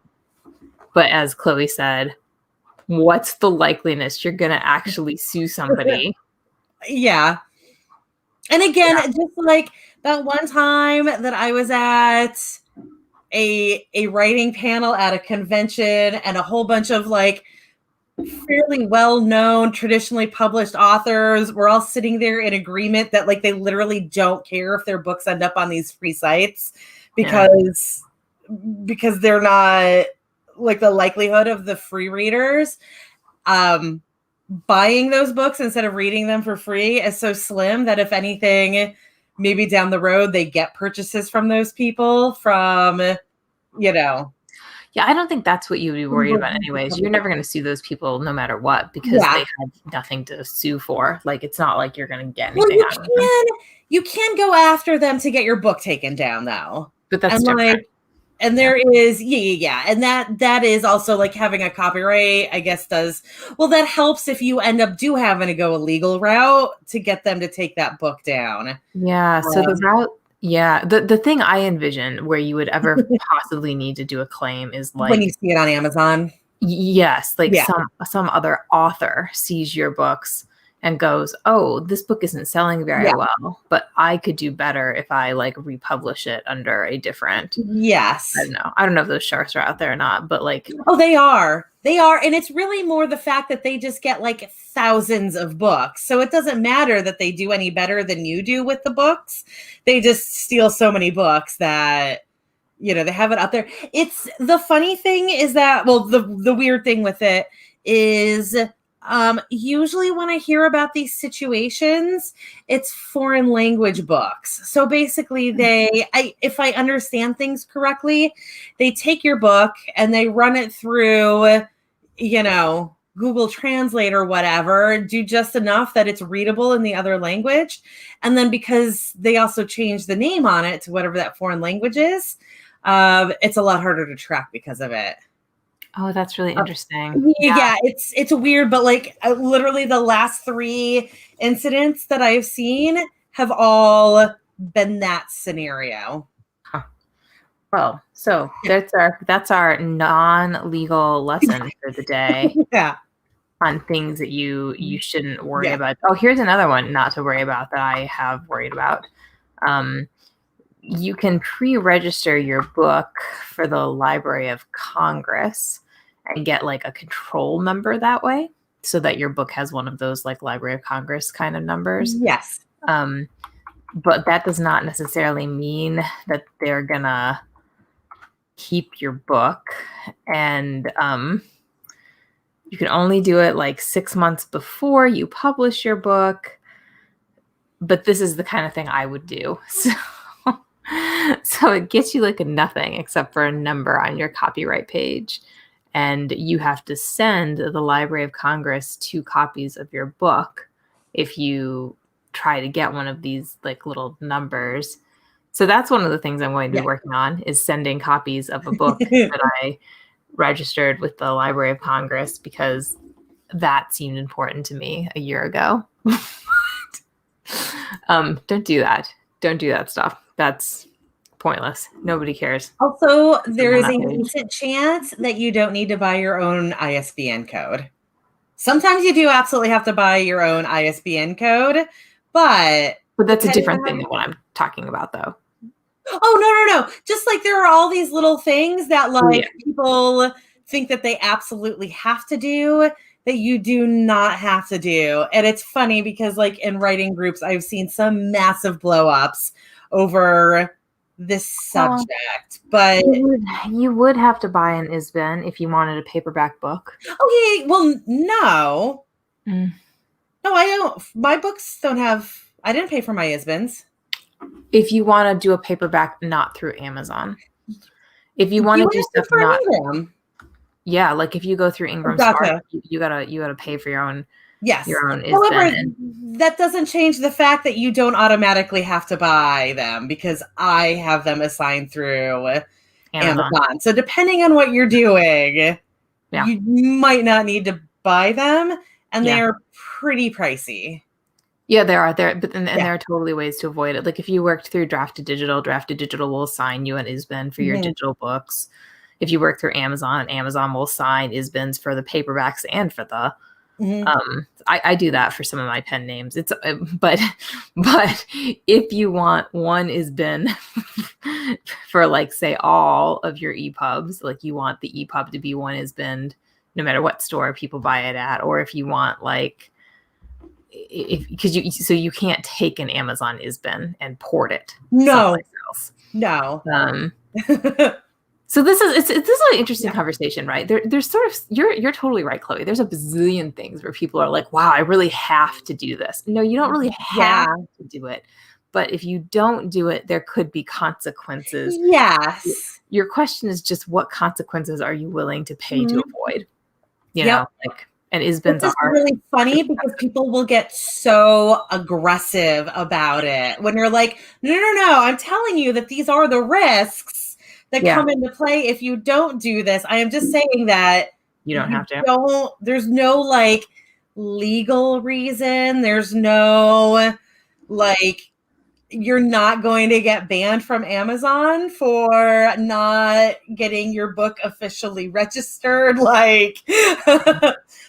But as Chloe said, what's the likeliness you're going to actually sue somebody? Yeah. And again, just like that one time that I was at a writing panel at a convention and a whole bunch of like fairly well-known, traditionally published authors were all sitting there in agreement that like they literally don't care if their books end up on these free sites because they're not like the likelihood of the free readers buying those books instead of reading them for free is so slim that if anything, maybe down the road they get purchases from those people from, Yeah, I don't think that's what you would be worried about anyways. You're never going to sue those people no matter what because they have nothing to sue for. Like, it's not like you're going to get anything out of them. You can go after them to get your book taken down, though. But that's different. And there is, and that is also like having a copyright, I guess that helps if you end up having to go a legal route to get them to take that book down. Yeah. So the route Yeah. The thing I envision where you would ever possibly need to do a claim is When you like, see it on Amazon. yes, like Yeah. some other author sees your books and goes, "Oh, this book isn't selling very Yeah. well, but I could do better if I like republish it under a different." Yes. I don't know if those sharks are out there or not, but like, Oh, they are. They are. And it's really more the fact that they just get like thousands of books. So it doesn't matter that they do any better than you do with the books. They just steal so many books that, you know, they have it up there. It's the funny thing is that, well, the weird thing with it is usually when I hear about these situations, it's foreign language books. So basically if I understand things correctly, they take your book and they run it through, you know, Google Translate or whatever, do just enough that it's readable in the other language. And then because they also change the name on it to whatever that foreign language is, it's a lot harder to track because of it. oh, that's really interesting. Yeah, it's weird, but like literally the last 3 incidents that I've seen have all been that scenario. Huh. Well, so that's our non-legal lesson for the day Yeah. on things that you shouldn't worry Yeah. about. Oh, here's another one not to worry about that I have worried about. You can pre-register your book for the Library of Congress and get like a control number that way, so that your book has one of those like Library of Congress kind of numbers. Yes. But that does not necessarily mean that they're gonna keep your book. And you can only do it like 6 months before you publish your book. But this is the kind of thing I would do. So it gets you like a nothing except for a number on your copyright page. And you have to send the Library of Congress 2 copies of your book if you try to get one of these like little numbers. So that's one of the things I'm going to be working on, is sending copies of a book that I registered with the Library of Congress, because that seemed important to me a year ago. Don't do that. Don't do that stuff. That's pointless. Nobody cares. Also, there is a decent chance that you don't need to buy your own ISBN code. Sometimes you do absolutely have to buy your own ISBN code, but that's a different thing than what I'm talking about, though. Oh, no. Just like there are all these little things that like people think that they absolutely have to do that you do not have to do. And it's funny because like in writing groups, I've seen some massive blow ups over this subject, but you would have to buy an ISBN if you wanted a paperback book. Okay, well, no. No, I don't. My books don't have, I didn't pay for my ISBNs. If you want to do a paperback, not through Amazon. If you want to do stuff not, yeah, like if you go through Ingram Smart, you gotta pay for your own. Yes. Your own However, that doesn't change the fact that you don't automatically have to buy them, because I have them assigned through Amazon. So depending on what you're doing, you might not need to buy them, and they're pretty pricey. Yeah, there are there, but and there are totally ways to avoid it. Like if you worked through Drafted Digital will assign you an ISBN for your digital books. If you work through Amazon will assign ISBNs for the paperbacks and for the. I do that for some of my pen names. It's but if you want one ISBN for like say all of your EPUBs, like you want the EPUB to be one ISBN no matter what store people buy it at, or if you want like because you can't take an Amazon ISBN and port it someplace else. No. So this is an interesting conversation, right? There's sort of you're totally right, Chloe. There's a bazillion things where people are like, "Wow, I really have to do this." No, you don't really have to do it, but if you don't do it, there could be consequences. Yes. Your question is just, what consequences are you willing to pay to avoid? You know, like. And ISBNs are really funny because people will get so aggressive about it when you're like, no, I'm telling you that these are the risks that come into play if you don't do this. I am just saying that you don't have to. There's no like legal reason. There's no like, you're not going to get banned from Amazon for not getting your book officially registered. Like,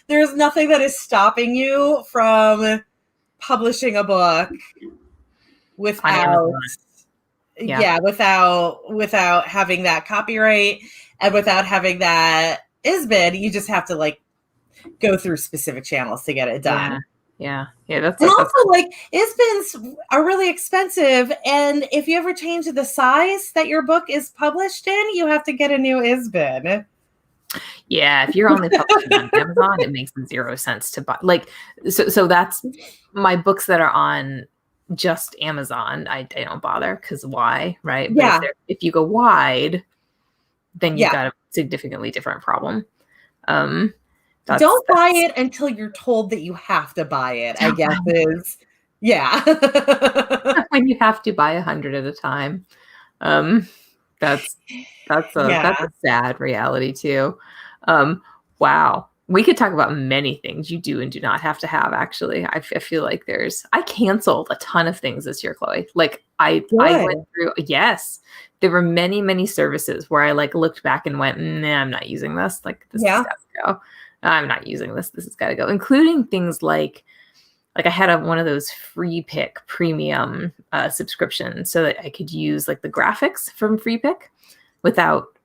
there's nothing that is stopping you from publishing a book without, without having that copyright and without having that ISBN. You just have to like go through specific channels to get it done. Yeah. That's also like ISBNs are really expensive, and if you ever change the size that your book is published in, you have to get a new ISBN. Yeah, if you're only publishing on Amazon, it makes 0 sense to buy. Like, so that's my books that are on just Amazon. I don't bother because why, right? Yeah. But if you go wide, then you've got a significantly different problem. Don't buy it until you're told that you have to buy it, I guess is. Yeah. When you have to buy 100 at a time. That's a sad reality too. Wow. We could talk about many things you do and do not have to have, actually. I feel like I canceled a ton of things this year, Chloe. Like I went through, yes, there were many, many services where I like looked back and went, nah, I'm not using this. Like this has got to go. I'm not using this. This has got to go. Including things like I had one of those free pick premium subscriptions so that I could use like the graphics from free pick without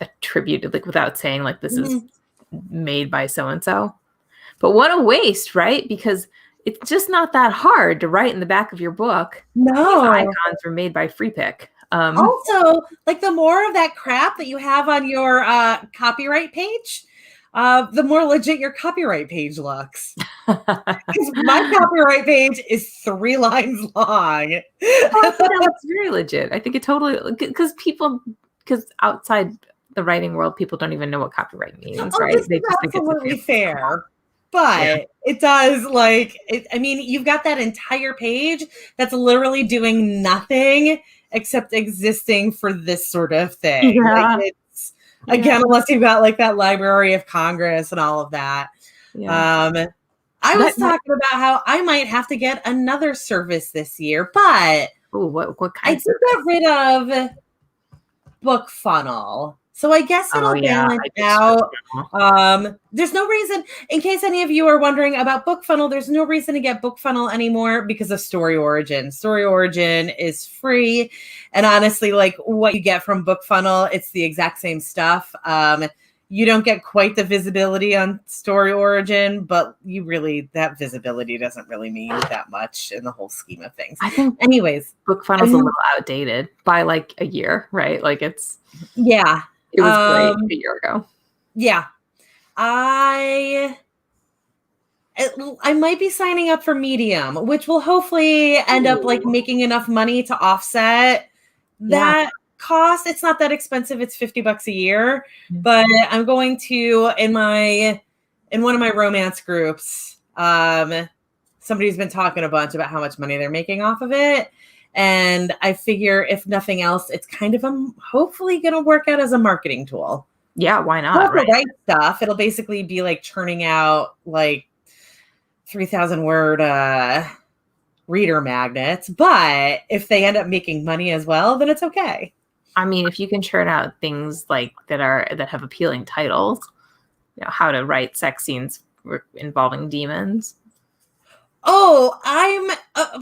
attributed, like without saying like this is made by so-and-so. But what a waste, right? Because it's just not that hard to write in the back of your book. No. These icons were made by free pick. Also, like the more of that crap that you have on your copyright page, the more legit your copyright page looks. Because my copyright page is 3 lines long. It's very legit. I think it totally, because outside the writing world, people don't even know what copyright means, right? They just think absolutely fair. But it does, like, I mean, you've got that entire page that's literally doing nothing except existing for this sort of thing. Yeah. Like again, unless you've got like that Library of Congress and all of that. Yeah. I was talking about how I might have to get another service this year, but what kind I did get rid of BookFunnel. So I guess it'll balance out. There's no reason, in case any of you are wondering about BookFunnel, there's no reason to get BookFunnel anymore because of Story Origin. Story Origin is free. And honestly, like what you get from BookFunnel, it's the exact same stuff. You don't get quite the visibility on Story Origin, but that visibility doesn't really mean that much in the whole scheme of things. I think anyways, BookFunnel's a little outdated by like a year, right? Like it was great a year ago. Yeah. I might be signing up for Medium, which will hopefully end up like making enough money to offset that cost. It's not that expensive. It's $50 a year, but I'm going to, in one of my romance groups, somebody's been talking a bunch about how much money they're making off of it. And I figure if nothing else, it's kind of hopefully going to work out as a marketing tool. Yeah, why not? Right? The right stuff. It'll basically be like churning out like 3,000 word reader magnets. But if they end up making money as well, then it's okay. I mean, if you can churn out things like that have appealing titles, how to write sex scenes involving demons. Oh, I'm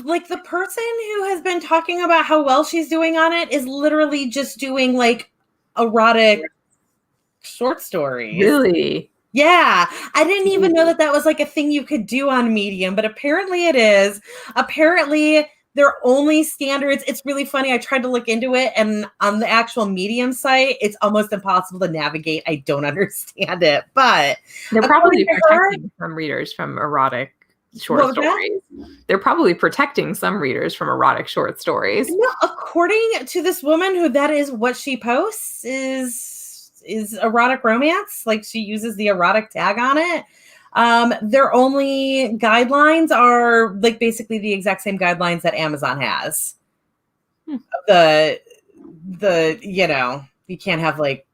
like the person who has been talking about how well she's doing on it is literally just doing like erotic short stories. Really? Yeah. I didn't even know that was like a thing you could do on Medium, but apparently it is. Apparently their only standards. It's really funny. I tried to look into it, and on the actual Medium site, it's almost impossible to navigate. I don't understand it, but they're probably protecting some readers from erotic short stories. They're probably protecting some readers from erotic short stories. No, according to this woman, who that is what she posts is erotic romance. Like she uses the erotic tag on it. Their only guidelines are like basically the exact same guidelines that Amazon has. The you can't have like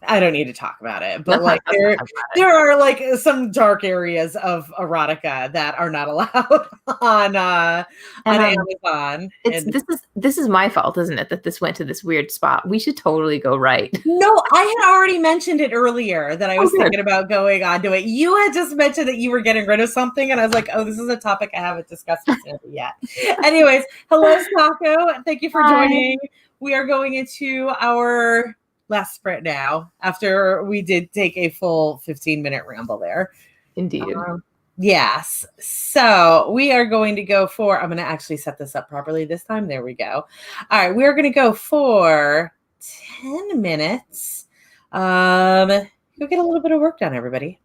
I don't need to talk about it, but Let's not, like let's not talk about it. there are like some dark areas of erotica that are not allowed on And Amazon. it's And this is my fault, isn't it? That this went to this weird spot. We should totally go right. no, I had already mentioned it earlier that I was good. thinking about going on to it. You had just mentioned that you were getting rid of something, and I was like, oh, this is a topic I haven't discussed with Sandra yet. Anyways, hello, Taco. Thank you for Hi. joining. We are going into our last sprint now after we did take a full 15-minute ramble there. Indeed. Yes. So we are going to go for, I'm going to actually set this up properly this time. There we go. All right. We're going to go for 10 minutes. Go get a little bit of work done, everybody.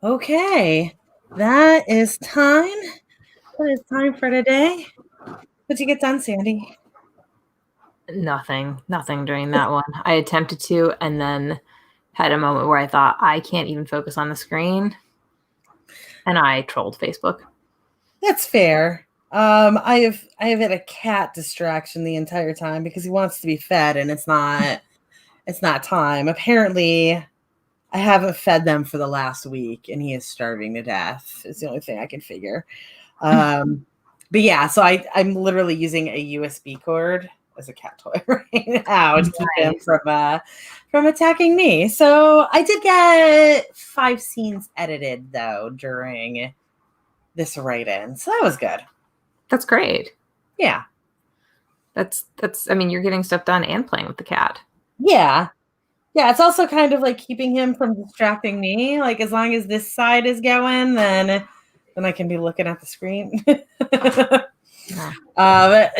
Okay, that is time. That is time for today. What'd you get done, Sandy? Nothing during that one. I attempted to, and then had a moment where I thought I can't even focus on the screen, and I trolled Facebook. That's fair. I have had a cat distraction the entire time because he wants to be fed, and it's not time. Apparently, I haven't fed them for the last week, and he is starving to death. It's the only thing I can figure. But yeah, so I'm literally using a USB cord as a cat toy right now to keep him from attacking me. So I did get 5 scenes edited though during this write-in, so that was good. That's great. Yeah. That's. I mean, you're getting stuff done and playing with the cat. Yeah. Yeah, it's also kind of like keeping him from distracting me. Like as long as this side is going, then I can be looking at the screen.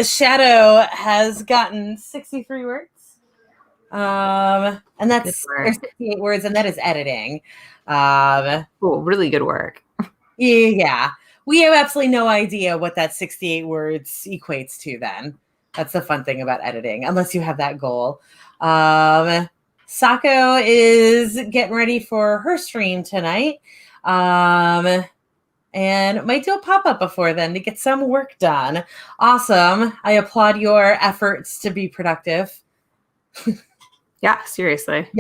Shadow has gotten 63 words. And that's 68 words, and that is editing. Cool, really good work. Yeah. We have absolutely no idea what that 68 words equates to then. That's the fun thing about editing, unless you have that goal. Sako is getting ready for her stream tonight. And might do a pop-up before then to get some work done. Awesome. I applaud your efforts to be productive. Yeah, seriously.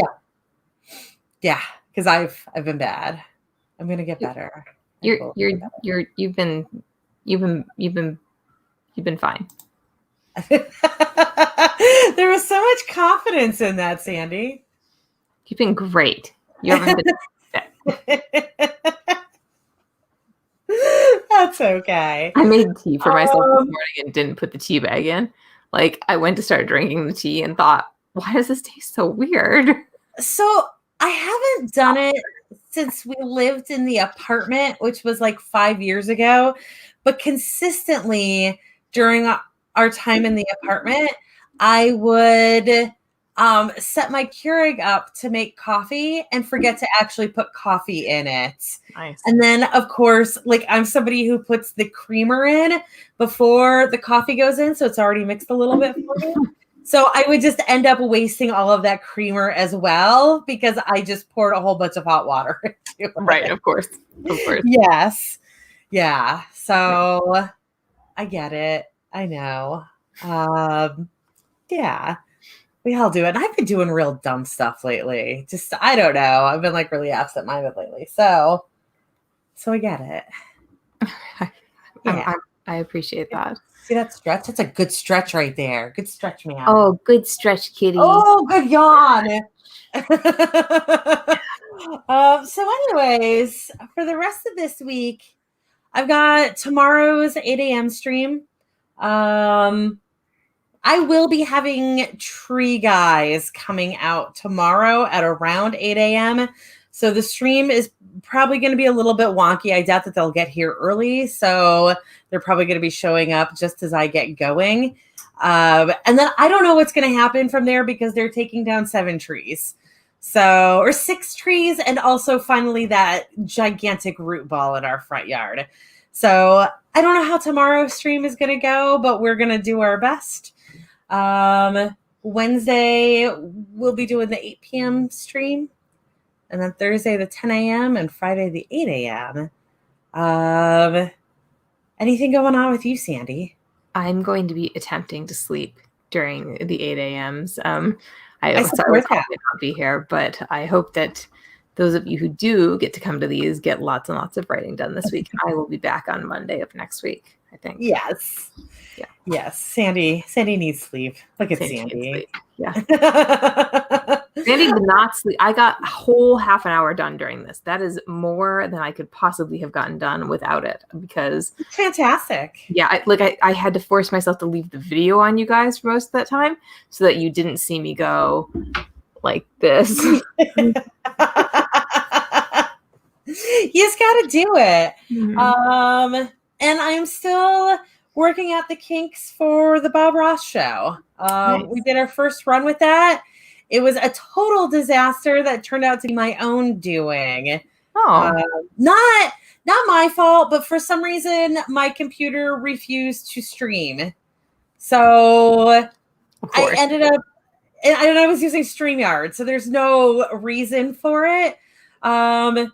Yeah, because I've been bad. I'm gonna get better. You've been fine. There was so much confidence in that, Sandy. You've been great. You haven't been. That's okay. I made tea for myself this morning and didn't put the tea bag in. Like I went to start drinking the tea and thought, why does this taste so weird? So I haven't done it since we lived in the apartment, which was like 5 years ago, but consistently during our time in the apartment, I would set my Keurig up to make coffee and forget to actually put coffee in it. Nice. And then, of course, like I'm somebody who puts the creamer in before the coffee goes in, so it's already mixed a little bit for me. So I would just end up wasting all of that creamer as well because I just poured a whole bunch of hot water into it. Right, of course. Yes. Yeah. So I get it. I know. Yeah. We all do it. And I've been doing real dumb stuff lately. Just, I don't know. I've been like really absent-minded lately. So I get it. Yeah. I appreciate that. See that stretch? That's a good stretch right there. Good stretch, man. Oh, good stretch, kitty. Oh, good yawn. So anyways, for the rest of this week, I've got tomorrow's 8 a.m. stream. I will be having Tree Guys coming out tomorrow at around 8 a.m. So the stream is probably going to be a little bit wonky. I doubt that they'll get here early. So they're probably going to be showing up just as I get going. And then I don't know what's going to happen from there because they're taking down 7 trees. So, or 6 trees. And also finally that gigantic root ball in our front yard. So I don't know how tomorrow's stream is going to go, but we're going to do our best. Wednesday, we'll be doing the 8 p.m. stream. And then Thursday, the 10 a.m. and Friday, the 8 a.m. Anything going on with you, Sandy? I'm going to be attempting to sleep during the 8 a.m.s. I will probably not be here, but I hope that those of you who do get to come to these get lots and lots of writing done this week. I will be back on Monday of next week, I think. Yes. Yeah. Yes. Sandy needs sleep. Look at Sandy. Yeah. Sandy did not sleep. I got a whole half an hour done during this. That is more than I could possibly have gotten done without it because it's fantastic. Yeah. I had to force myself to leave the video on you guys for most of that time so that you didn't see me go like this. You just got to do it. Mm-hmm. And I'm still working out the kinks for the Bob Ross show. Nice. We did our first run with that. It was a total disaster that turned out to be my own doing. Oh. Not my fault, but for some reason my computer refused to stream. So I ended up, and I was using StreamYard, so there's no reason for it. I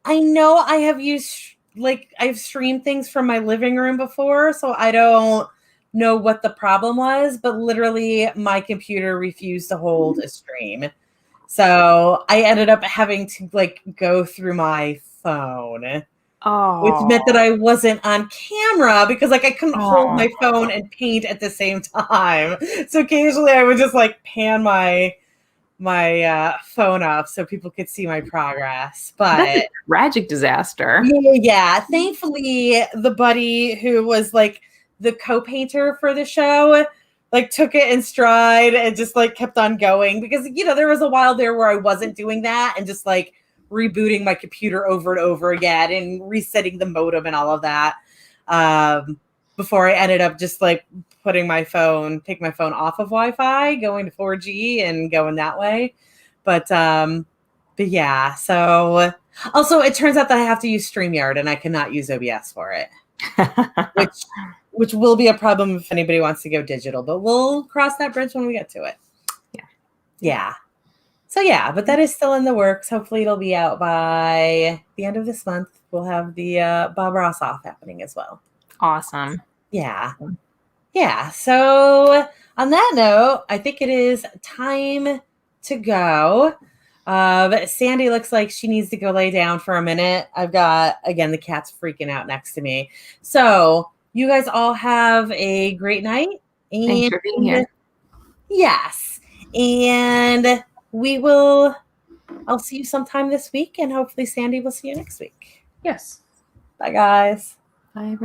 know I have used, like, I've streamed things from my living room before, so I don't know what the problem was, but literally my computer refused to hold a stream. So I ended up having to like go through my phone. Which meant that I wasn't on camera because like I couldn't hold my phone and paint at the same time. So occasionally I would just like pan my phone up so people could see my progress. But that's a tragic disaster. Yeah. Thankfully, the buddy who was like the co-painter for the show like took it in stride and just like kept on going because there was a while there where I wasn't doing that and just like rebooting my computer over and over again and resetting the modem and all of that before I ended up just like taking my phone off of Wi-Fi, going to 4G and going that way. But yeah, so also it turns out that I have to use StreamYard and I cannot use OBS for it, which will be a problem if anybody wants to go digital, but we'll cross that bridge when we get to it. Yeah. So yeah, but that is still in the works. Hopefully it'll be out by the end of this month. We'll have the Bob Ross off happening as well. Awesome. Yeah. Yeah. So on that note, I think it is time to go. Sandy looks like she needs to go lay down for a minute. I've got, again, the cat's freaking out next to me. So you guys all have a great night. Thanks for being here. Yes. And I'll see you sometime this week, and hopefully Sandy will see you next week. Yes. Bye, guys. Bye, everyone.